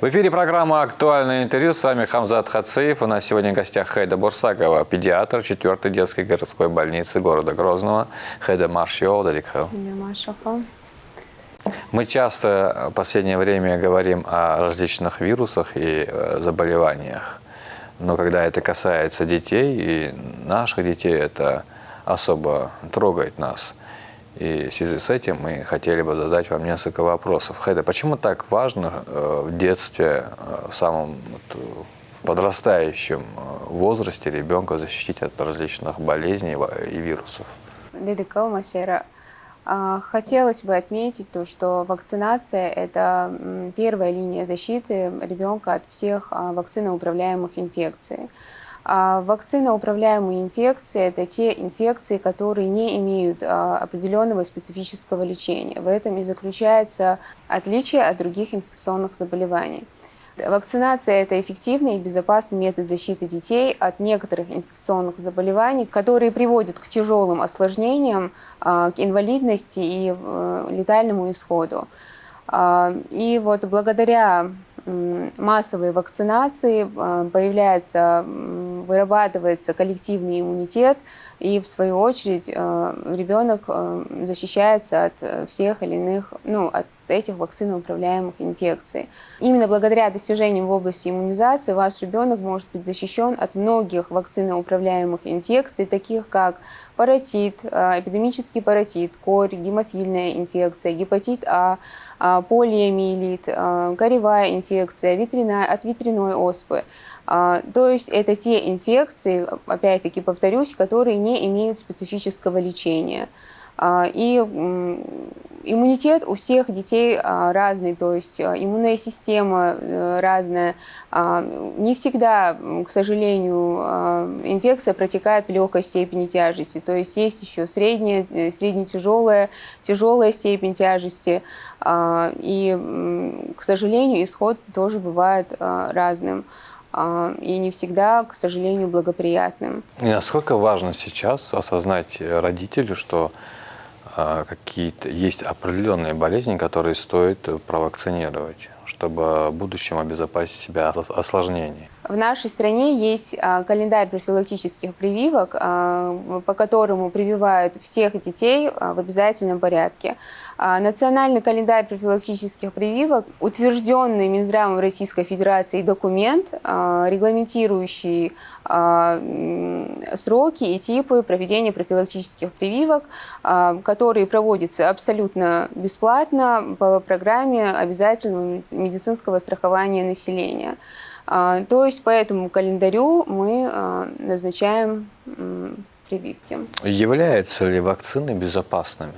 В эфире программа «Актуальное интервью». С вами Хамзат Хацеев. У нас сегодня в гостях Хайда Бурсакова, педиатр 4-й детской городской больницы города Грозного. Хайда Маршио, Даликхау. Мы часто в последнее время говорим о различных вирусах и заболеваниях. Но когда это касается детей и наших детей, это особо трогает нас. И в связи с этим мы хотели бы задать вам несколько вопросов. Хайда, почему так важно в детстве, в самом подрастающем возрасте ребенка защитить от различных болезней и вирусов? Хотелось бы отметить то, что вакцинация – это первая линия защиты ребенка от всех вакциноуправляемых инфекций. Вакциноуправляемые инфекции – это те инфекции, которые не имеют определенного специфического лечения. В этом и заключается отличие от других инфекционных заболеваний. Вакцинация – это эффективный и безопасный метод защиты детей от некоторых инфекционных заболеваний, которые приводят к тяжелым осложнениям, к инвалидности и летальному исходу. И вот благодаря массовой вакцинации вырабатывается коллективный иммунитет, и в свою очередь ребенок защищается от всех или иных, от этих вакциноуправляемых инфекций. Именно благодаря достижениям в области иммунизации ваш ребенок может быть защищен от многих вакциноуправляемых инфекций, таких как паротит, эпидемический паротит, корь, гемофильная инфекция, гепатит А, полиомиелит, коревая инфекция, от ветряной оспы. То есть это те инфекции, опять-таки повторюсь, которые не имеют специфического лечения. И иммунитет у всех детей разный, то есть иммунная система разная. Не всегда, к сожалению, инфекция протекает в легкой степени тяжести. То есть есть еще средняя, средне-тяжелая, тяжелая степень тяжести. И, к сожалению, исход тоже бывает разным. И не всегда, к сожалению, благоприятным. И насколько важно сейчас осознать родителю, что какие-то есть определенные болезни, которые стоит провакцинировать, чтобы в будущем обезопасить себя от осложнений? В нашей стране есть календарь профилактических прививок, по которому прививают всех детей в обязательном порядке. Национальный календарь профилактических прививок – утвержденный Минздравом Российской Федерации документ, регламентирующий сроки и типы проведения профилактических прививок, которые проводятся абсолютно бесплатно по программе обязательного медицинского страхования населения. То есть по этому календарю мы назначаем прививки. Являются ли вакцины безопасными?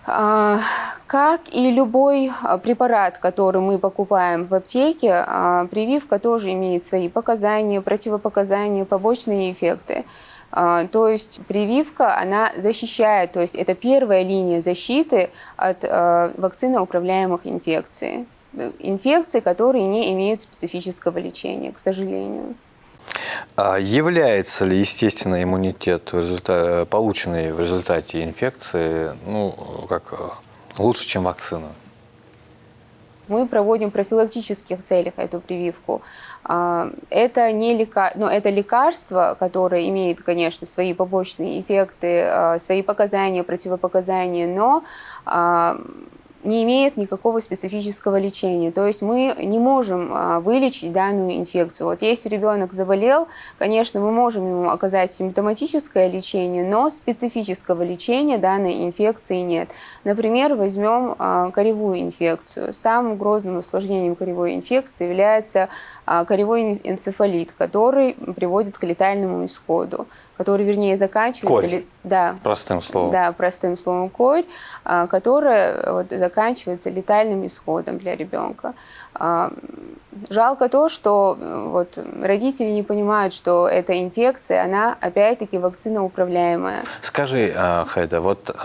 Как и любой препарат, который мы покупаем в аптеке, прививка тоже имеет свои показания, противопоказания, побочные эффекты. То есть прививка, она защищает, то есть это первая линия защиты от вакциноуправляемых инфекций. Инфекции, которые не имеют специфического лечения, к сожалению. Является ли естественный иммунитет, полученный в результате инфекции, лучше, чем вакцина? Мы проводим в профилактических целях эту прививку. Это это лекарство, которое имеет, конечно, свои побочные эффекты, свои показания, противопоказания, но не имеет никакого специфического лечения. То есть мы не можем вылечить данную инфекцию. Вот если ребенок заболел, конечно, мы можем ему оказать симптоматическое лечение, но специфического лечения данной инфекции нет. Например, возьмем коревую инфекцию. Самым грозным осложнением коревой инфекции является коревой энцефалит, который приводит к летальному исходу, который, вернее, заканчивается... Корь. Да. Простым словом. Да, простым словом корь, которая заканчивается летальным исходом для ребенка. Жалко то, что родители не понимают, что эта инфекция, она опять-таки вакциноуправляемая. Скажи, Хайда,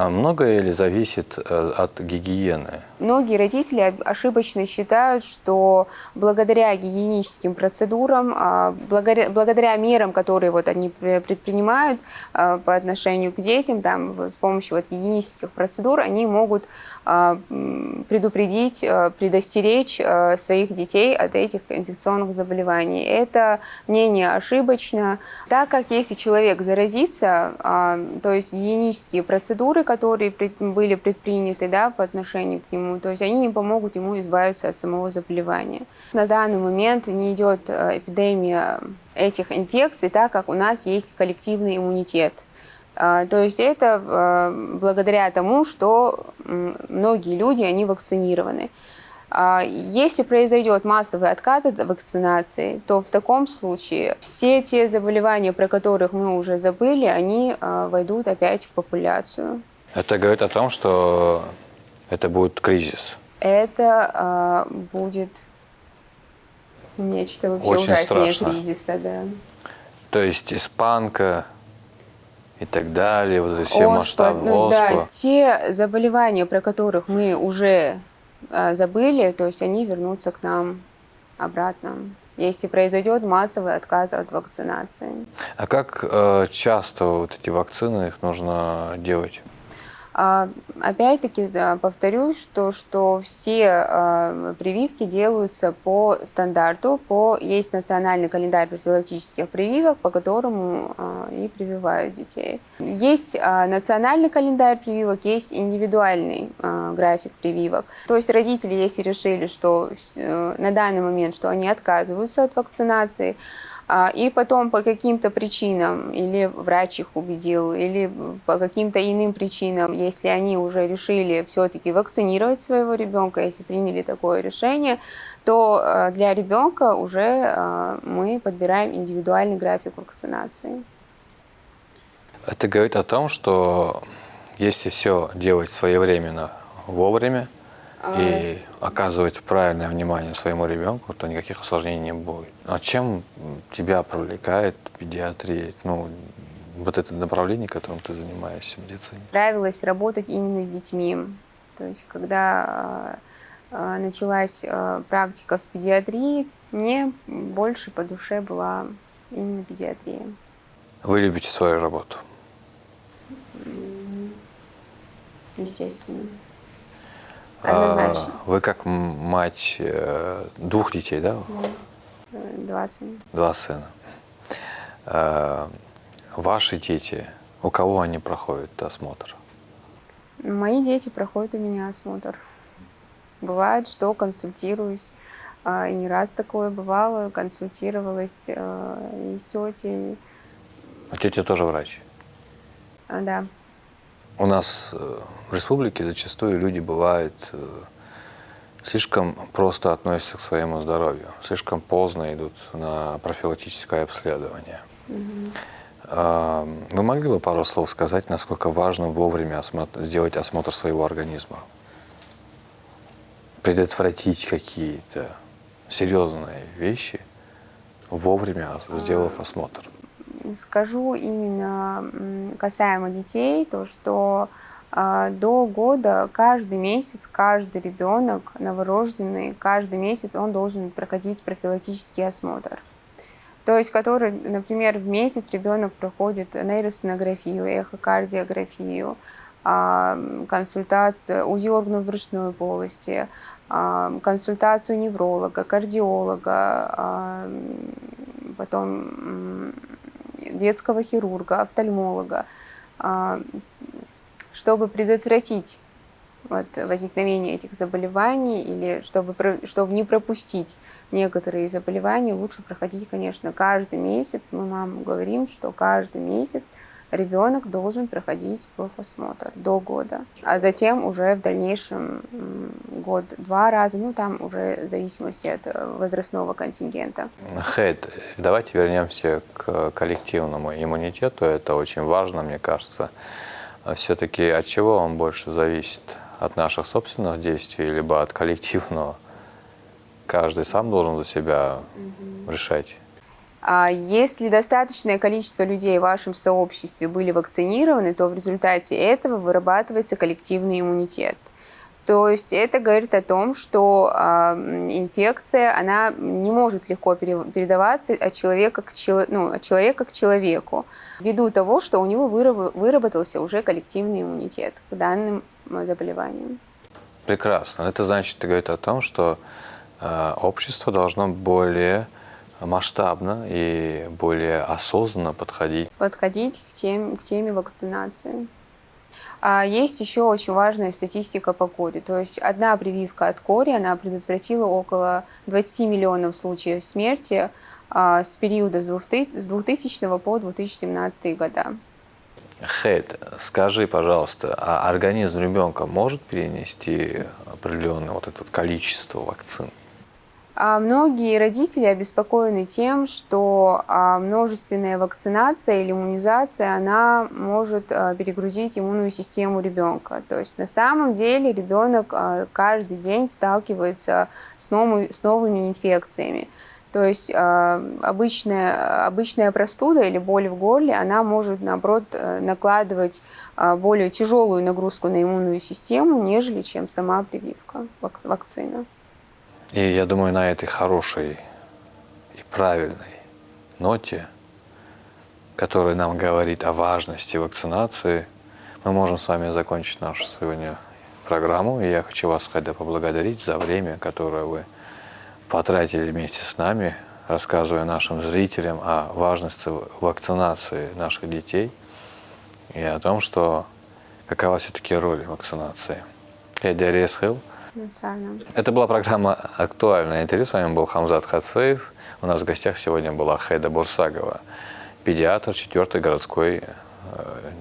многое ли зависит от гигиены? Многие родители ошибочно считают, что благодаря гигиеническим процедурам, благодаря мерам, которые они предпринимают по отношению к детям, с помощью гигиенических процедур, они могут предупредить, предостеречь своих детей от этих инфекционных заболеваний. Это мнение ошибочно, так как если человек заразится, то есть гигиенические процедуры, которые были предприняты, да, по отношению к нему, то есть они не помогут ему избавиться от самого заболевания. На данный момент не идет эпидемия этих инфекций, так как у нас есть коллективный иммунитет. То есть это благодаря тому, что многие люди, они вакцинированы. Если произойдет массовый отказ от вакцинации, то в таком случае все те заболевания, про которых мы уже забыли, они войдут опять в популяцию. Это говорит о том, что это будет кризис. Это будет нечто вообще очень ужаснее страшно. Кризиса, да. То есть испанка и так далее, вот эти все масштабы, да, те заболевания, про которых мы уже забыли, то есть они вернутся к нам обратно, если произойдет массовый отказ от вакцинации. А как часто вот эти вакцины, их нужно делать? Опять-таки повторюсь, что все прививки делаются по стандарту, есть национальный календарь профилактических прививок, по которому и прививают детей. Есть национальный календарь прививок, есть индивидуальный график прививок. То есть родители, если решили, что на данный момент, что они отказываются от вакцинации, и потом по каким-то причинам, или врач их убедил, или по каким-то иным причинам, если они уже решили все-таки вакцинировать своего ребенка, если приняли такое решение, то для ребенка уже мы подбираем индивидуальный график вакцинации. Это говорит о том, что если все делать своевременно, вовремя, и оказывать правильное внимание своему ребенку, то никаких осложнений не будет. А чем тебя привлекает педиатрия? Ну, вот это направление, которым ты занимаешься в медицине? Нравилось работать именно с детьми. То есть, когда началась практика в педиатрии, мне больше по душе была именно педиатрия. Вы любите свою работу? Естественно. Однозначно. Вы как мать 2 детей, да? Да. 2 сына. 2 сына. Ваши дети, у кого они проходят осмотр? Мои дети проходят у меня осмотр. Бывает, что консультируюсь. И не раз такое бывало, консультировалась и с тетей. А тетя тоже врач? Да. У нас в республике зачастую люди бывают слишком просто относятся к своему здоровью, слишком поздно идут на профилактическое обследование. Вы могли бы пару слов сказать, насколько важно вовремя сделать осмотр своего организма? Предотвратить какие-то серьезные вещи, вовремя сделав осмотр? Скажу именно касаемо детей, то что до года каждый месяц, каждый ребенок новорожденный, каждый месяц он должен проходить профилактический осмотр. То есть, который, например, в месяц ребенок проходит нейросонографию, эхокардиографию, консультацию, УЗИ органов брюшной полости, консультацию невролога, кардиолога, потом детского хирурга, офтальмолога, чтобы предотвратить возникновение этих заболеваний или чтобы не пропустить некоторые заболевания, лучше проходить, конечно, каждый месяц. Мы мамам говорим, что каждый месяц ребенок должен проходить профосмотр до года, а затем уже в дальнейшем год 2 раза, ну там уже в зависимости от возрастного контингента. Хейт, давайте вернемся к коллективному иммунитету, это очень важно, мне кажется. Все-таки от чего он больше зависит? От наших собственных действий, либо от коллективного? Каждый сам должен за себя решать. Если достаточное количество людей в вашем сообществе были вакцинированы, то в результате этого вырабатывается коллективный иммунитет. То есть это говорит о том, что инфекция она не может легко передаваться от человека к человеку, ввиду того, что у него выработался уже коллективный иммунитет к данным заболеваниям. Прекрасно. Это значит, говорит о том, что общество должно более масштабно и более осознанно подходить. Подходить к теме вакцинации. А есть еще очень важная статистика по коре. То есть одна прививка от кори, она предотвратила около 20 миллионов случаев смерти с периода с 2000 по 2017 года. Хейт, скажи, пожалуйста, а организм ребенка может перенести определенное вот это количество вакцин? Многие родители обеспокоены тем, что множественная вакцинация или иммунизация, она может перегрузить иммунную систему ребенка. То есть на самом деле ребенок каждый день сталкивается с новыми инфекциями. То есть обычная простуда или боль в горле, она может, наоборот, накладывать более тяжелую нагрузку на иммунную систему, нежели чем сама прививка, вакцина. И я думаю, на этой хорошей и правильной ноте, которая нам говорит о важности вакцинации, мы можем с вами закончить нашу сегодня программу. И я хочу вас, Хайда, поблагодарить за время, которое вы потратили вместе с нами, рассказывая нашим зрителям о важности вакцинации наших детей и о том, что какова все-таки роль вакцинации. Это была программа «Актуальное интерес». С вами был Хамзат Хацеев. У нас в гостях сегодня была Хайда Бурсагова, педиатр 4-й городской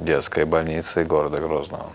детской больницы города Грозного.